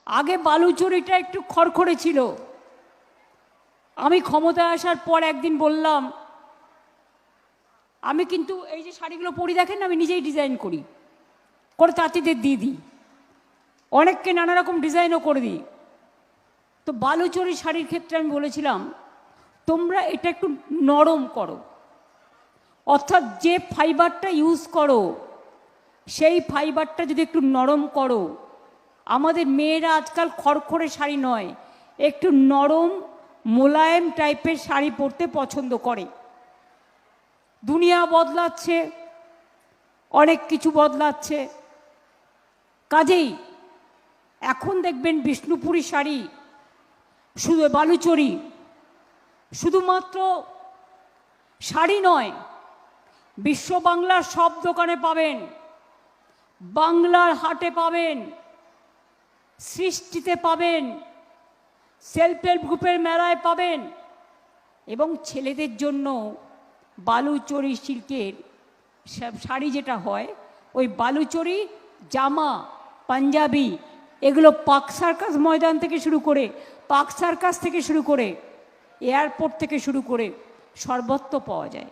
আগে বালুচরিটা একটু খড়খড়ে ছিল। আমি ক্ষমতায় আসার পর একদিন বললাম, আমি কিন্তু এই যে শাড়িগুলো পরি দেখেন, আমি নিজেই ডিজাইন করি, করে তাঁতিদের দিয়ে দিই, অনেককে নানা রকম ডিজাইনও করে দিই। তো বালুচরি শাড়ির ক্ষেত্রে আমি বলেছিলাম, তোমরা এটা একটু নরম করো, অর্থাৎ যে ফাইবারটা ইউজ করো সেই ফাইবারটা যদি একটু নরম করো। আমাদের মেয়েরা আজকাল খড়খড়ে শাড়ি নয়, একটু নরম মোলায়েম টাইপের শাড়ি পরতে পছন্দ করে। দুনিয়া বদলাচ্ছে, অনেক কিছু বদলাচ্ছে, কাজেই এখন দেখবেন বিষ্ণুপুরী শাড়ি, শুধু বালুচরি শুধুমাত্র শাড়ি নয়, বিশ্ব বাংলার সব দোকানে পাবেন, বাংলার হাটে পাবেন, সৃষ্টিতে পাবেন, সেলফ হেল্প গ্রুপের মেলায় পাবেন। এবং ছেলেদের জন্য বালুচরি সিল্কের শাড়ি যেটা হয়, ওই বালুচরি জামা, পাঞ্জাবি, এগুলো পার্ক সার্কাস ময়দান থেকে শুরু করে, পার্ক সার্কাস থেকে শুরু করে, এয়ারপোর্ট থেকে শুরু করে সর্বত্র পাওয়া যায়।